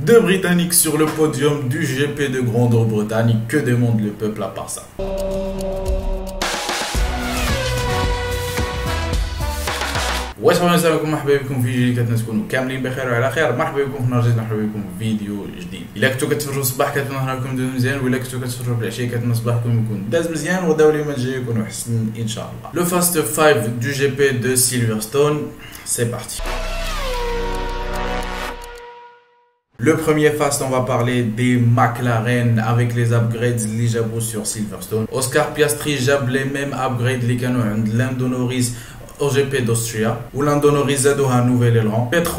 Deux Britanniques sur le podium du GP de Grande-Bretagne. Que demande le peuple à part ça? واش السلام عليكم، مرحبا بكم في فيديو كتناس تكونوا كاملين بخير وعلى خير. مرحبا بكم في نهار جديد، مرحبا بكم في فيديو جديد. الا كنتو كتفرجوا الصباح كتمنى نهاركم يدوز مزيان، ولا كنتو كتفرجوا في العشيه كتمنى صباحكم يكون داز مزيان وغداو اليوم الجاي يكونوا حسن ان شاء الله. Le Fast 5 du GP de Silverstone, c'est parti. Le premier Fast, on va parler des McLaren avec les upgrades li jabou sur Silverstone. Oscar Piastri jab les mêmes upgrades li kanu عند Lando Norris au GP d'Austria, où Lando Norris a un nouvel élan. P3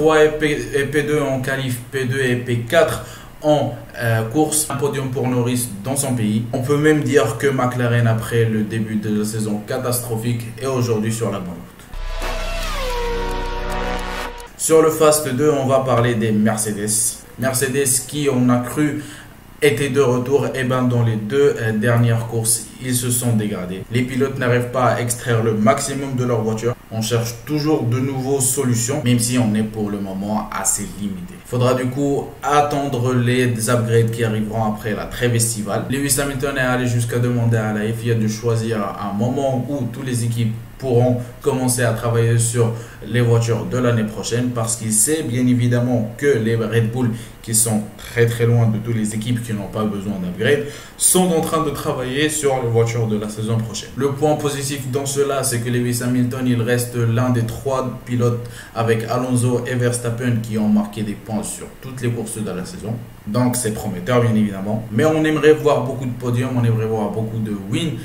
et P2 en qualif, P2 et P4 en course. Un podium pour Norris dans son pays. On peut même dire que McLaren, après le début de la saison catastrophique, est aujourd'hui sur la bonne route. Sur le Fast 2, on va parler des Mercedes. Mercedes qui, on a cru, étaient de retour, et ben dans les deux dernières courses, ils se sont dégradés. Les pilotes n'arrivent pas à extraire le maximum de leur voiture. On cherche toujours de nouvelles solutions, même si on est pour le moment assez limité. Il faudra du coup attendre les upgrades qui arriveront après la trêve estivale. Lewis Hamilton est allé jusqu'à demander à la FIA de choisir un moment où toutes les équipes pourront commencer à travailler sur les voitures de l'année prochaine, parce qu'il sait bien évidemment que les Red Bull, qui sont très loin de toutes les équipes qui n'ont pas besoin d'upgrade, sont en train de travailler sur les voitures de la saison prochaine. Le point positif dans cela, c'est que Lewis Hamilton, il reste l'un des trois pilotes avec Alonso et Verstappen qui ont marqué des points sur toutes les courses de la saison. Donc c'est prometteur bien évidemment, mais on aimerait voir beaucoup de podiums, on aimerait voir beaucoup de wins.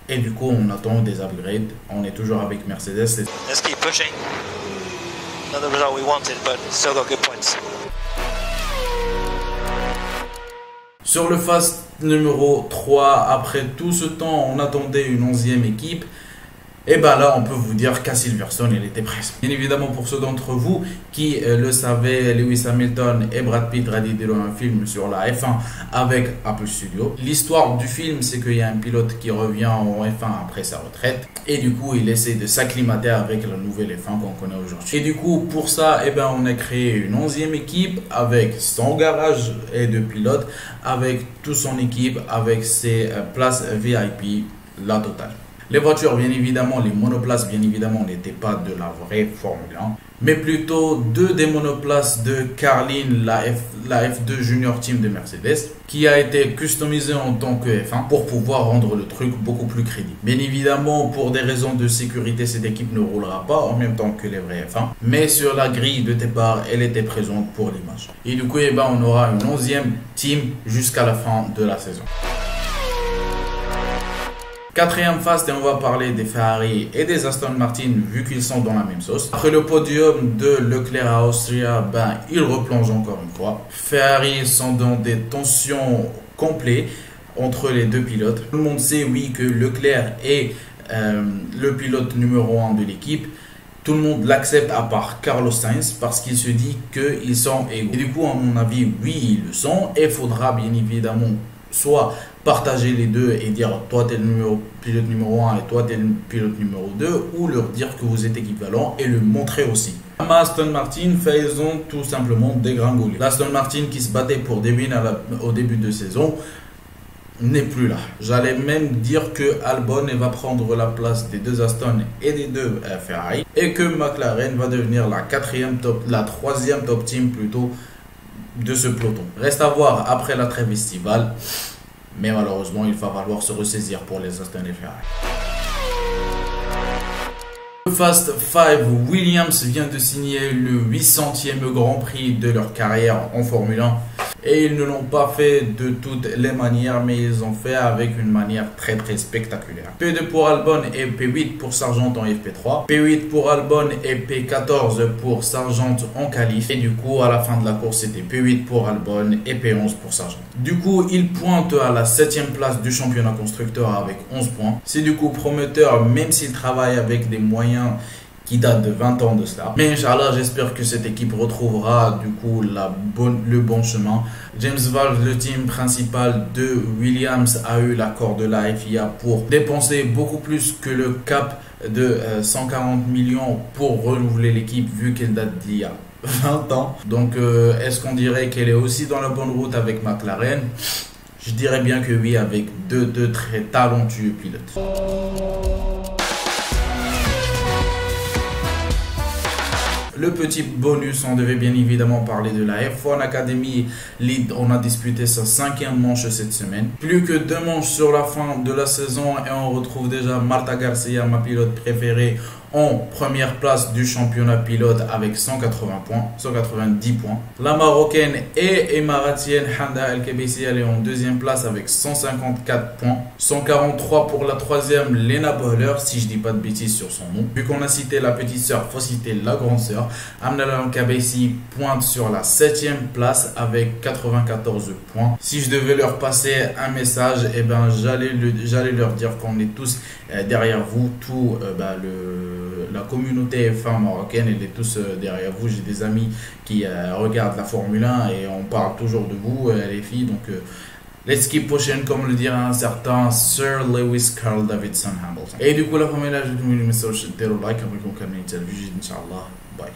Et du coup, on attend des upgrades. On est toujours avec Mercedes. Let's keep pushing. Not the result we wanted, but still got good points. Sur le Fast numéro 3, après tout ce temps, on attendait une 11e équipe. Et bien là, on peut vous dire qu'à Silverstone, il était presque. Bien évidemment, pour ceux d'entre vous qui le savaient, Lewis Hamilton et Brad Pitt réalisent un film sur la F1 avec Apple Studio. L'histoire du film, c'est qu'il y a un pilote qui revient en F1 après sa retraite. Et du coup, il essaie de s'acclimater avec la nouvelle F1 qu'on connaît aujourd'hui. Et du coup, pour ça, eh ben, on a créé une 11e équipe avec son garage et de pilotes, avec toute son équipe, avec ses places VIP, la totale. Les voitures, bien évidemment, les monoplaces, bien évidemment, n'étaient pas de la vraie Formule 1, mais plutôt deux des monoplaces de Carlin, la F2 Junior Team de Mercedes, qui a été customisée en tant que F1 pour pouvoir rendre le truc beaucoup plus crédible. Bien évidemment, pour des raisons de sécurité, cette équipe ne roulera pas en même temps que les vrais F1, mais sur la grille de départ, elle était présente pour l'image. Et du coup, eh ben, on aura une 11e team jusqu'à la fin de la saison. Quatrième Fast, et on va parler des Ferrari et des Aston Martin, vu qu'ils sont dans la même sauce. Après le podium de Leclerc à Austria, ben, ils replongent encore une fois. Ferrari sont dans des tensions complètes entre les deux pilotes. Tout le monde sait, oui, que Leclerc est le pilote numéro 1 de l'équipe. Tout le monde l'accepte à part Carlos Sainz, parce qu'il se dit qu'ils sont égaux. Et du coup, à mon avis, oui, ils le sont. Et il faudra bien évidemment soit partager les deux et dire toi t'es le pilote numéro 1 et toi t'es le pilote numéro 2, ou leur dire que vous êtes équivalents et le montrer aussi. Aston Martin, faisons tout simplement dégringoler. L'Aston Martin qui se battait pour des wins au début de saison n'est plus là. J'allais même dire que Albon va prendre la place des deux Aston et des deux Ferrari, et que McLaren va devenir la troisième top team plutôt de ce peloton. Reste à voir après la trêve estivale, mais malheureusement il va falloir se ressaisir pour les Aston et Ferrari. Le Fast 5, Williams vient de signer le 800e Grand Prix de leur carrière en Formule 1. Et ils ne l'ont pas fait de toutes les manières, mais ils ont fait avec une manière très spectaculaire. P2 pour Albon et P8 pour Sargent en FP3. P8 pour Albon et P14 pour Sargent en qualif. Et du coup, à la fin de la course, c'était P8 pour Albon et P11 pour Sargent. Du coup, il pointe à la 7e place du championnat constructeur avec 11 points. C'est du coup prometteur, même s'il travaille avec des moyens qui date de 20 ans de cela. Mais Inch'Allah, j'espère que cette équipe retrouvera du coup le bon chemin. James Valve, le team principal de Williams, a eu l'accord de la FIA pour dépenser beaucoup plus que le cap de 140 millions pour renouveler l'équipe, vu qu'elle date d'il y a 20 ans. Donc est-ce qu'on dirait qu'elle est aussi dans la bonne route avec McLaren? Je dirais bien que oui, avec deux très talentueux pilotes. Le petit bonus, on devait bien évidemment parler de la F1 Academy Lead. On a disputé sa 5e manche cette semaine. Plus que 2 manches sur la fin de la saison et on retrouve déjà Marta Garcia, ma pilote préférée, en première place du championnat pilote avec 180 points, 190 points. La Marocaine et émiratienne Handa El Kebesi, elle est en 2e place avec 154 points. 143 pour la 3e Lena Bohler, si je dis pas de bêtises sur son nom. Vu qu'on a cité la petite sœur, faut citer la grande sœur. Amnala El Kebesi pointe sur la 7e place avec 94 points. Si je devais leur passer un message, eh ben, j'allais leur dire qu'on est tous derrière vous, la communauté F1 marocaine, elle est tous derrière vous. J'ai des amis qui regardent la Formule 1 et on parle toujours de vous, les filles. Donc, let's keep pushing, comme le dirait un certain Sir Lewis Carl Davidson Hamilton. Et du coup, la famille, là, je vous dis, like, avec vous, Inch'Allah. Bye.